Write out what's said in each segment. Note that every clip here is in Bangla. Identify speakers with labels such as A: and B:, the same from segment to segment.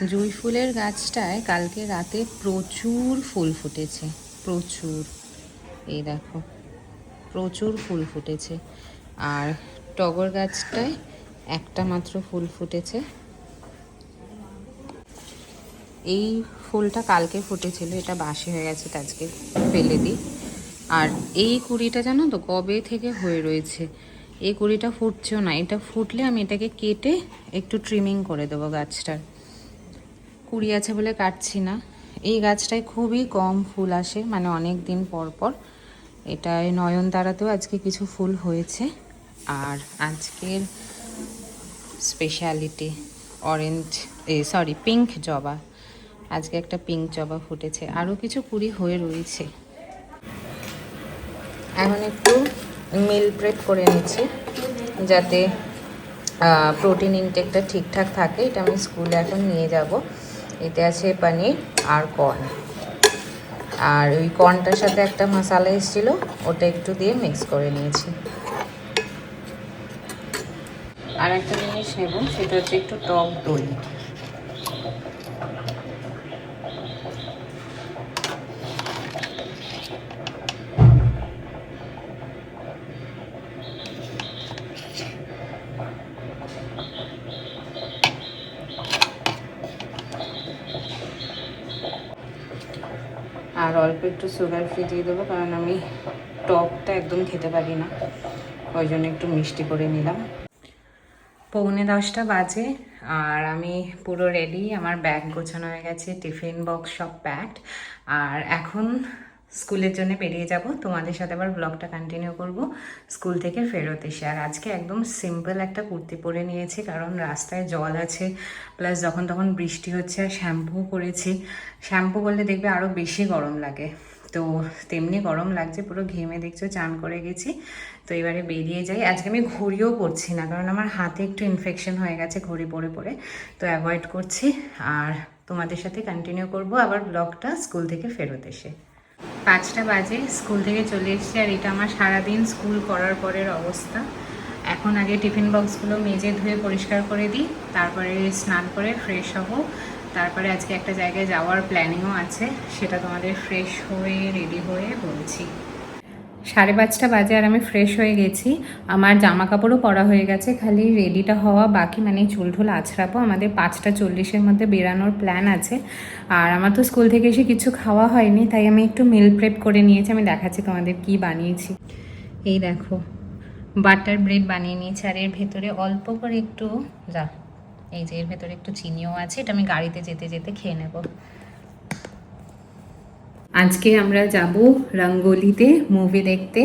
A: জুঁই ফুলের গাছটায় কালকে রাতে প্রচুর ফুল ফুটেছে, প্রচুর। এই দেখো, প্রচুর ফুল ফুটেছে। আর টগর গাছটায় একটা মাত্র ফুল ফুটেছে। এই ফুলটা কালকে ফুটেছিল, এটা বাসি হয়ে গেছে, আজকে ফেলে দিই। আর এই কুড়িটা জানো তো কবে থেকে হয়ে রয়েছে, এই কুড়িটা ফুটছেও না। এটা ফুটলে আমি এটাকে কেটে একটু ট্রিমিং করে দেবো গাছটার। কুড়ি আছে বলে কাটছি না। এই গাছটায় খুবই কম ফুল আসে, মানে অনেক দিন পর পর। এটায় নয়নতারাতেও আজকে কিছু ফুল হয়েছে। আর আজকের স্পেশালিটি পিঙ্ক জবা। আজকে একটা পিঙ্ক জবা ফুটেছে, আরও কিছু কুড়ি হয়ে রয়েছে। এখন একটু মিল প্রেপ করে নিচ্ছি যাতে প্রোটিন ইনটেকটা ঠিকঠাক থাকে। এটা আমি স্কুলে এখন নিয়ে যাব। এতে আছে পনির আর কর্ন, আর ওই কর্নটার সাথে একটা মশলা এসেছিলো, ওটা একটু দিয়ে মিক্স করে নিয়েছি। আর একটা জিনিস নেব, সেটা হচ্ছে একটু টক দই। আর অল্প একটু সুগার ফ্রি দিয়ে দেবো, কারণ আমি টকটা একদম খেতে পারি না, ওই জন্য একটু মিষ্টি করে নিলাম। 9:45 বাজে আর আমি পুরো রেডি। আমার ব্যাগ গোছানো হয়ে গেছে, টিফিন বক্স সব প্যাকড। আর এখন স্কুলের জন্য বেরিয়ে যাব। তোমাদের সাথে আবার ব্লগটা কন্টিনিউ করব স্কুল থেকে ফেরত এসে। আর আজকে একদম সিম্পল একটা কুর্তি পরে নিয়েছি, কারণ রাস্তায় জল আছে, প্লাস যখন তখন বৃষ্টি হচ্ছে। আর শ্যাম্পু করেছি। শ্যাম্পু করলে দেখবে আরও বেশি গরম লাগে, তো তেমনি গরম লাগছে, পুরো ঘেমে দেখছো, চান করে গেছি। তো এবারে বেরিয়ে যাই। আজকে আমি ঘড়িও পরছি না, কারণ আমার হাতে একটু ইনফেকশন হয়ে গেছে ঘড়ি পরে পরে, তো অ্যাভয়েড করছি। আর তোমাদের সাথে কন্টিনিউ করব আবার ব্লগটা স্কুল থেকে ফেরত এসে। 5টা বাজে, স্কুল থেকে চলে এসেছি। আর এটা আমার সারাদিন স্কুল করার পরের অবস্থা। এখন আগে টিফিন বক্সগুলো মেজে ধুয়ে পরিষ্কার করে দিই, তারপরে স্নান করে ফ্রেশ হব। তারপরে আজকে একটা জায়গায় যাওয়ার প্ল্যানিংও আছে, সেটা তোমাদের ফ্রেশ হয়ে রেডি হয়ে বলছি। 5:30 বাজে আর আমি ফ্রেশ হয়ে গেছি। আমার জামা কাপড়ও পরা হয়ে গেছে, খালি রেডিটা হওয়া বাকি, মানে চুল ঠুল আছড়াবো। আমাদের 5:40-এর মধ্যে বেরানোর প্ল্যান আছে। আর আমার তো স্কুল থেকে এসে কিছু খাওয়া হয়নি, তাই আমি একটু মিল প্রেপ করে নিয়েছি। আমি দেখাচ্ছি তোমাদের কি বানিয়েছি। এই দেখো, বাটার ব্রেড বানিয়ে নিয়েছি। আর এর ভেতরে অল্প করে একটু এই যে এর ভেতরে একটু চিনিও আছে। এটা আমি গাড়িতে যেতে যেতে খেয়ে নেব। আজকে আমরা যাব রঙ্গোলিতে মুভি দেখতে।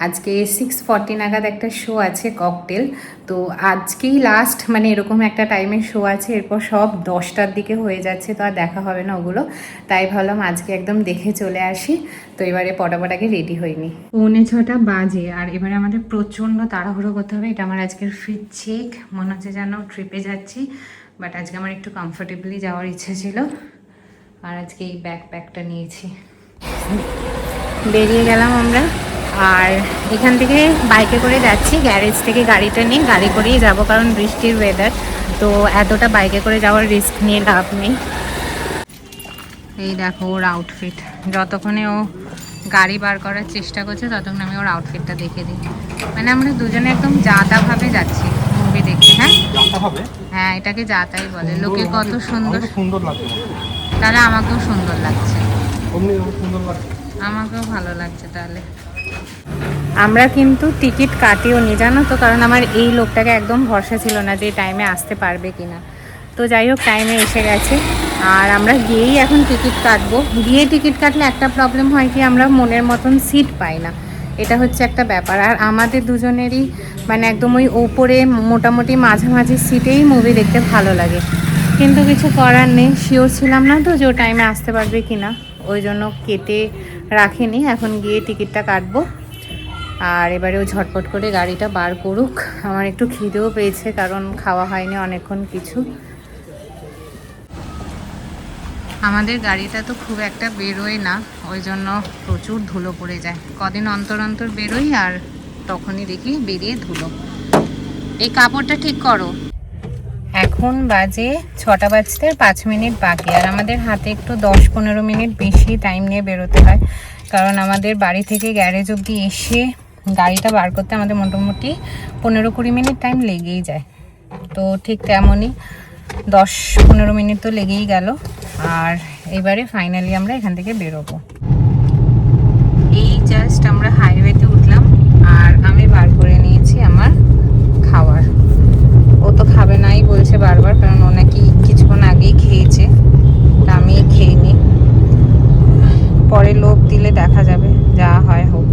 A: আজকে 6:40 নাগাদ একটা শো আছে, ককটেল। তো আজকেই লাস্ট, মানে এরকম একটা টাইমের শো আছে, এরপর সব 10টার দিকে হয়ে যাচ্ছে, তো আর দেখা হবে না ওগুলো। তাই ভাবলাম আজকে একদম দেখে চলে আসি। তো এবারে পটাপট আগে রেডি হইনি। 5:45 বাজে আর এবারে আমাদের প্রচণ্ড তাড়াহুড়ো করতে হবে। এটা আমার আজকের ফিট চেক, মনে হচ্ছে যেন ট্রিপে যাচ্ছি, বাট আজকে আমার একটু কমফোর্টেবলি যাওয়ার ইচ্ছে ছিল। আর আজকে এই ব্যাকপ্যাকটা নিয়েছি। বেরিয়ে গেলাম আমরা। আর এখান থেকে বাইকে করে যাচ্ছি, গ্যারেজ থেকে গাড়িটা নিয়ে গাড়ি করেই যাব, কারণ বৃষ্টির ওয়েদার, তো এতটা বাইকে করে যাওয়ার রিস্ক নিয়ে লাভ নেই। এই দেখো ওর আউটফিট, যতক্ষণে ও গাড়ি বার করার চেষ্টা করছে ততক্ষণ আমি ওর আউটফিটটা দেখে দিই। মানে আমরা দুজনে একদম যাতাভাবে যাচ্ছি মুভি দেখতে। হ্যাঁ, এটাকে যাতাই বলে। লোকে কত সুন্দর সুন্দর লাগছে, তাহলে আমাকেও সুন্দর লাগছে, আমাকেও ভালো লাগছে। তাহলে আমরা কিন্তু টিকিট কাটিও নি, জানো তো, কারণ আমার এই লোকটাকে একদম ভরসা ছিল না যে টাইমে আসতে পারবে কিনা। তো যাই হোক, টাইমে এসে গেছে। আর আমরা গিয়েই এখন টিকিট কাটবো। গিয়ে টিকিট কাটলে একটা প্রবলেম হয় কি, আমরা মনের মতন সিট পাই না, এটা হচ্ছে একটা ব্যাপার। আর আমাদের দুজনেরই মানে একদম ওই ওপরে মোটামুটি মাঝামাঝি সিটেই মুভি দেখতে ভালো লাগে, কিন্তু কিছু করার নেই। শিওর ছিলাম না তো যে ও টাইমে আসতে পারবে কিনা, ওই জন্য কেটে রাখিনি। এখন গিয়ে টিকিটটা কাটবো। আর এবারেও ঝটপট করে গাড়িটা বার করুক। আমার একটু খিদেও পেয়েছে, কারণ খাওয়া হয়নি অনেকক্ষণ কিছু। আমাদের গাড়িটা তো খুব একটা বেরোয় না, ওই জন্য প্রচুর ধুলো পড়ে যায়। কদিন অন্তর অন্তর বেরোই আর তখনই দেখি বেরিয়ে ধুলো। এই কাপড়টা ঠিক করো। এখন এখন বাজে 6টা বাজতে 5 মিনিট বাকি, আর আমাদের হাতে একটু 10-15 মিনিট বেশি টাইম নিয়ে বেরোতে হয়, কারণ আমাদের বাড়ি থেকে গ্যারেজ অবধি এসে গাড়িটা বার করতে আমাদের মোটামুটি 15-20 মিনিট টাইম লেগেই যায়। তো ঠিক তেমনই 10-15 মিনিট তো লেগেই গেল। আর এবারে ফাইনালি আমরা এখান থেকে বেরোবো। এই জাস্ট আমরা হাইওয়েতে উঠলাম, আর আমি বার করে নিয়েছি আমার খাবার। ও তো খাবে নাই বলছে বারবার, কারণ ও নাকি কিছুক্ষণ আগেই খেয়েছে, তা আমি খেয়ে নিই, পরে লোভ দিলে দেখা যাবে, যা হয় হোক।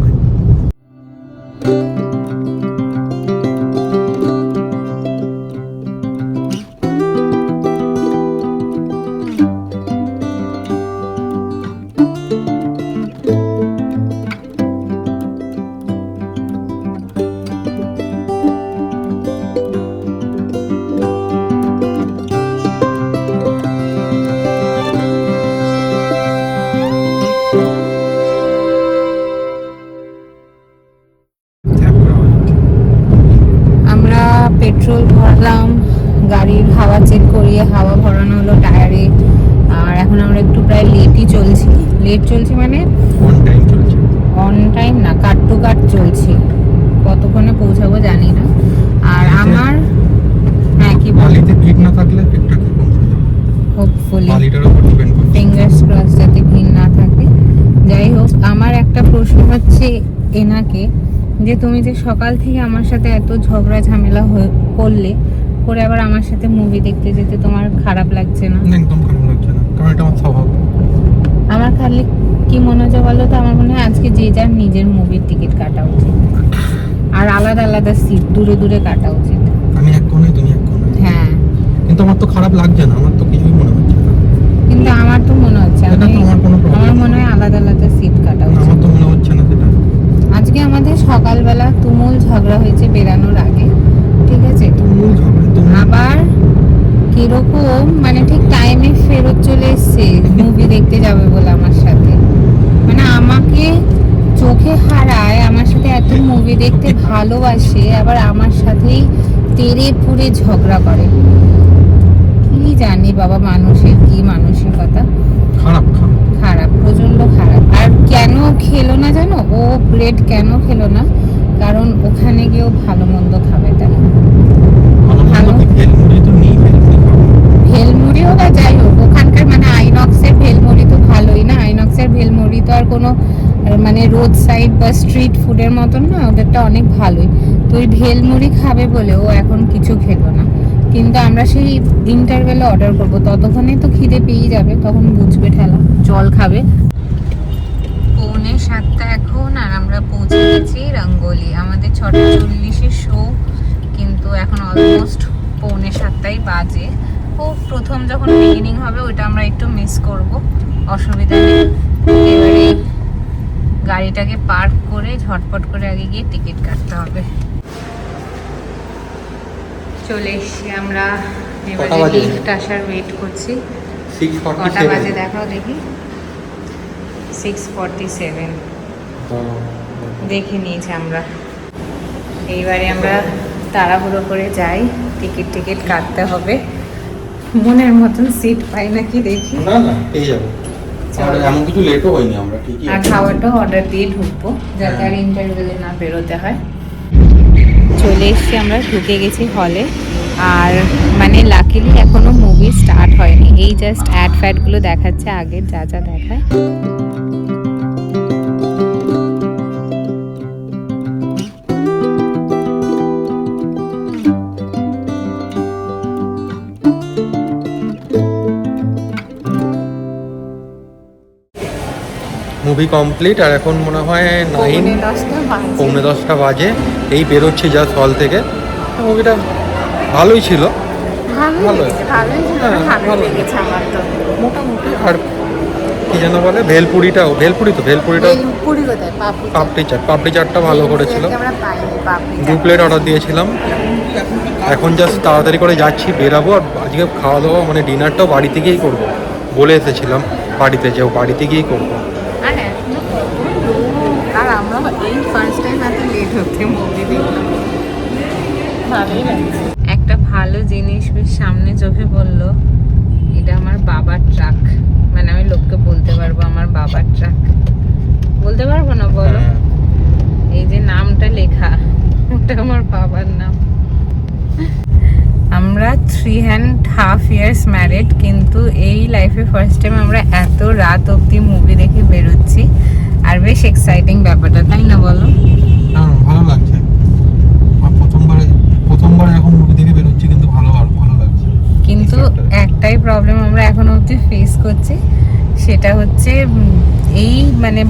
A: পেট্রোল ভরলাম, গাড়ির হাওয়া চেক করিয়ে হাওয়া ভরানো হলো টায়ারে। আর এখন আমরা একটু প্রায় লেট চলছি মানে অন টাইম না, কাট টু কাট চলছি। কতক্ষণে পৌঁছাবো জানি না। আর আমার হ্যাঁ কি বালিতে ভিড় না থাকলে হোপফুলি ফিঙ্গার্স ক্রস যাতে ভিড় না থাকে। যাই হোক, আমার একটা প্রশ্ন হচ্ছে এনাকে, যে তুমি যে সকাল থেকে আমার সাথে এত ঝগড়া ঝামেলা করলে, করে আবার আমার সাথে মুভি দেখতে যেতে তোমার খারাপ লাগছে না?
B: একদম খারাপ লাগছে না, কারণ এটা আমার স্বভাব।
A: আমার খালি কি মনে হচ্ছে বলো তো, আমার মনে হয় আজকে যে যার নিজের মুভির টিকিট কাটা উচিত, আর আলাদা আলাদা সিট দূরে দূরে কাটা উচিত।
B: আমি এক কোণে, তুমি এক কোণে।
A: হ্যাঁ,
B: কিন্তু আমার তো খারাপ লাগছে না, আমার তো কিছুই মনে হচ্ছে না।
A: কিন্তু আমার তো মনে হচ্ছে, আমার মনে হয় আলাদা আলাদা সিট কাটা উচিত।
B: আমার তো মনে হচ্ছে না সেটা।
A: আজকে আমাদের সকালবেলা তুমুল ঝগড়া হয়েছে বেরানোর আগে, ঠিক আছে? আবার কিরকম মানে ঠিক টাইমে ফেরত চলে এসছে মুভি দেখতে যাবে বলে আমার সাথে, মানে আমাকে চোখে হারায়, আমার সাথে এত মুভি দেখতে ভালোবাসে, আবার আমার সাথেই তেড়ে পুড়ে ঝগড়া করে। কি জানি বাবা, মানুষের কি মানসিকতা, খারাপ, প্রচন্ড খারাপ। আর কেন খেলো না জানো, ও ব্রেড কেন খেলো না? কারণ ওখানে গিয়েও ভালো মন্দ খাবে, তাই ভালো ভেলমুড়িও বা যাই হোক, ওখানকার মানে আইনক্সের ভেলমুড়ি তো ভালোই না। আইনক্সের ভেলমুড়ি তো আর কোনো মানে রোড সাইড বা স্ট্রিট ফুডের মতন না, ওদেরটা অনেক ভালোই। তো ওই ভেলমুড়ি খাবে বলে ও এখন কিছু খেলো না, কিন্তু আমরা সেই ইন্টারভেলে অর্ডার করবো, ততক্ষণে তো খিদে পেয়ে যাবে, তখন বুঝবে ঠেলা, জল খাবে। 6:45 এখন, আর আমরা পৌঁছে গেছি রঙ্গোলি। আমাদের 6:40 শো, কিন্তু এখন অলমোস্ট 6:45 বাজে। ও প্রথম যখন বিগিনিং হবে ওইটা আমরা একটু মিস করব, অসুবিধা নেই। এবারে গাড়িটাকে পার্ক করে ঝটপট করে আগে গিয়ে টিকিট কাটতে হবে। চলে এসছি আমরা, এবারে লিফট আসার ওয়েট করছি। কটা বাজে দেখাও দেখি? 6:47 দেখে নিয়েছি আমরা। এইবারে আমরা তাড়াহুড়ো করে যাই, টিকিট কাটতে হবে। মনের মতন সিট পাই নাকি দেখি।
B: না পেয়ে যাবো, এমন কিছু লেটও হয়নি আমরা, ঠিকই।
A: আর খাওয়াটাও অর্ডার দিয়ে ঢুকবো, যাতে আর ইন্টারভেলে না বেরোতে হয়। চলে এসছি আমরা, ঢুকে গেছি হলে। আর মানে লাকিলি এখনো মুভি স্টার্ট হয়নি, এই জাস্ট অ্যাড ফ্যাডগুলো দেখাচ্ছে আগের যা যা দেখায়।
B: মুভি কমপ্লিট, আর এখন মনে হয় 9:10 বাজে। এই বেরোচ্ছি জাস্ট হল থেকে। মুভিটা ভালোই ছিল, মোটামুটি। আর কি যেন বলে, ভেলপুরি পাপড়ি চাটটা ভালো করেছিল। 2 প্লেট অর্ডার দিয়েছিলাম। এখন জাস্ট তাড়াতাড়ি করে যাচ্ছি, বেরাবো। আর আজকে খাওয়া দাওয়া মানে ডিনারটাও বাড়ি থেকেই করবো বলে এসেছিলাম, বাড়িতে গিয়েই করবো।
A: আর আমরা এই ফার্স্ট টাইম এত লেট হচ্ছে মুভি দেখলাম, ভালোই লাগছে। একটা ভালো জিনিস বেশ সামনে চোখে পড়লো। এটা আমার বাবার ট্রাক, মানে আমি লোককে বলতে পারবো আমার বাবার ট্রাক। বলতে পারবো না বলো? এই যে নামটা লেখা, ওটা আমার বাবার নাম। আমরা 3.5 years ম্যারিড, কিন্তু এই লাইফে ফার্স্ট টাইম আমরা এত রাত অবধি মুভি দেখে বেরোচ্ছি। আর বেশ এক্সাইটিং ব্যাপারটা, তাই না বলো?
B: হ্যাঁ, ভালো লাগছে। প্রথমবার এখন মুভি দেখে বেরোচ্ছি, কিন্তু ভালো লাগছে।
A: কিন্তু একটাই প্রবলেম আমরা এখন অবধি ফেস করছি, সেটা হচ্ছে এই মানে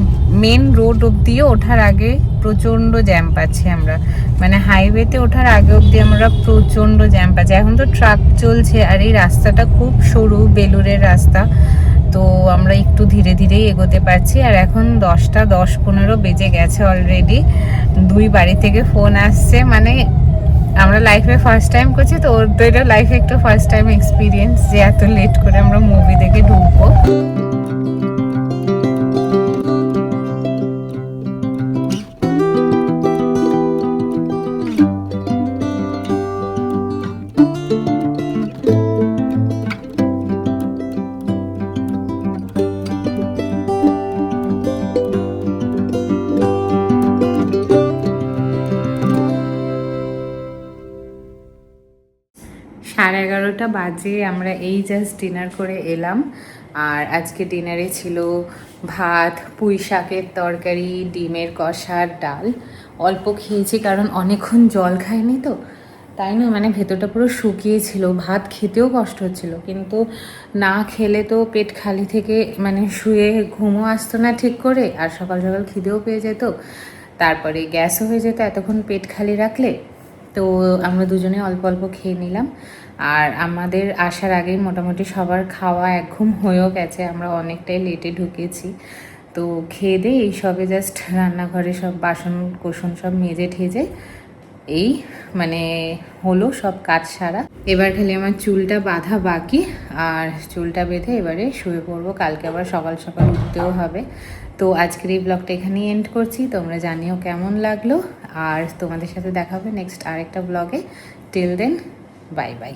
A: মেন রোড অবধিও ওঠার আগে প্রচণ্ড জ্যাম পাচ্ছি আমরা। মানে হাইওয়েতে ওঠার আগে অবধি আমরা প্রচণ্ড জ্যাম পাচ্ছি। এখন তো ট্রাক চলছে আর এই রাস্তাটা খুব সরু, বেলুরের রাস্তা, তো আমরা একটু ধীরে ধীরেই এগোতে পারছি। আর এখন 10টা 10-15 বেজে গেছে অলরেডি। 2 বাড়ি থেকে ফোন আসছে, মানে আমরা লাইফে ফার্স্ট টাইম করছি, তো ওর তো এটা লাইফে একটু ফার্স্ট টাইম এক্সপিরিয়েন্স যে এত লেট করে আমরা মুভি দেখে ঢুকবো। সাড়ে 11টা বাজে, আমরা এই জাস্ট ডিনার করে এলাম। আর আজকে ডিনারে ছিল ভাত, পুঁই শাকের তরকারি, ডিমের কষা, ডাল। অল্প খেয়েছি কারণ অনেকক্ষণ জল খাইনি তো, তাই না, মানে ভেতরটা পুরো শুকিয়ে ছিল। ভাত খেতেও কষ্ট হচ্ছিল, কিন্তু না খেলে তো পেট খালি থেকে মানে শুয়ে ঘুমও আসতো না ঠিক করে, আর সকাল সকাল খিদেও পেয়ে যেত, তারপরে গ্যাসও হয়ে যেত এতক্ষণ পেট খালি রাখলে। তো আমরা দুজনে অল্প অল্প খেয়ে নিলাম। আর আমাদের আসার আগেই মোটামুটি সবার খাওয়া এক ঘুম হয়েও গেছে, আমরা অনেকটাই লেটে ঢুকেছি। তো খেয়ে দিয়ে এই সবে জাস্ট রান্নাঘরে সব বাসন কোসন সব মেজে ঠেজে এই মানে হলো সব কাজ সারা। এবার খালি আমার চুলটা বাঁধা বাকি, আর চুলটা বেঁধে এবারে শুয়ে পড়বো। কালকে আবার সকাল সকাল উঠতেও হবে। তো আজকের এই ব্লগটা এখানেই এন্ড করছি। তোমরা জানিও কেমন লাগলো, আর তোমাদের সাথে দেখা হবে নেক্সট আরেকটা ব্লগে। Till then, bye by.